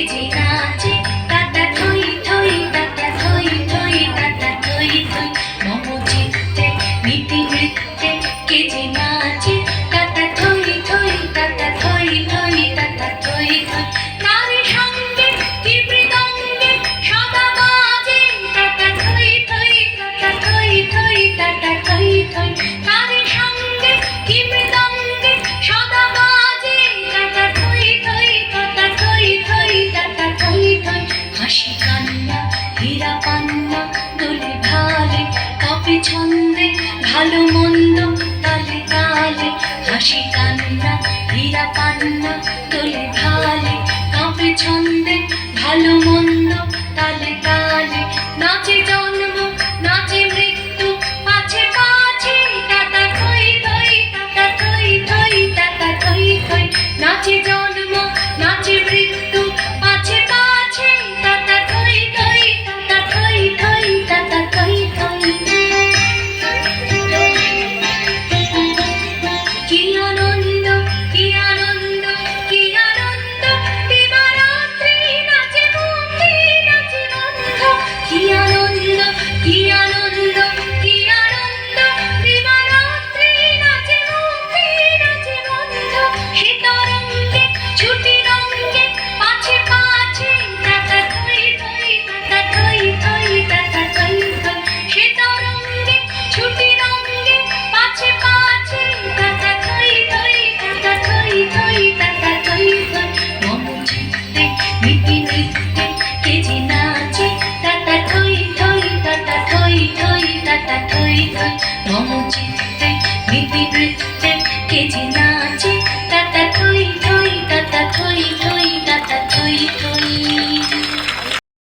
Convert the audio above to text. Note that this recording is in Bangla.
যে নাচে তাতা থই থই তাতা থই থই তাতা থই থই মম চিত্তে নীতি নৃত্যে কে যে নাচে তাতা থই থই তাতা থই থই তাতা থই থই নারী সঙ্গে কি মৃদঙ্গে সদা বাজে তাতা থই থই তাতা থই থই তাতা থই থই নারী সঙ্গে কি মৃদঙ্গে সদা বাজে তাতা থই থই তাতা থই থই তাতা থই থই হাসি কান্না হীরা পান্না দোলে ভালে কাপে ছন্দে ভালো মন্দ তালে তালে হাসি কান্না হীরা পান্না দোলে ভালে কাপে ছন্দে ভালো মন্দ তালে তালে নাচে জন্ম নাচে মৃত্যু পাছে পাছে তাতা থই থই তাতা থই থই তাতা থই থই নাচে জন্ম নাচে মৃত্যু পাছে পাছে তাতা থই থই তাতা থই থই তাতা থই থই কি আনন্দ কি আনন্দ কি আনন্দ দিবারাত্রি নাচে মুক্তি নাচে বন্ধ কি আনন্দ কি আনন্দ কি আনন্দ দিবারাত্রি নাচে মুক্তি নাচে বন্ধ সে তরঙ্গে ছুটি রঙ্গে পাছে পাছে তাতা থই থই তাতা থই থই তাতা থই থই সে তরঙ্গে ছুটি রঙ্গে পাছে পাছে তাতা থই থই তাতা থই থই তাতা থই থই মম চিত্তে নীতি নৃত্যে কে যে নাচে তাতা থই থই তাতা থই থই তাতা থই থই মম চিত্তে নীতি নৃত্যে কে যে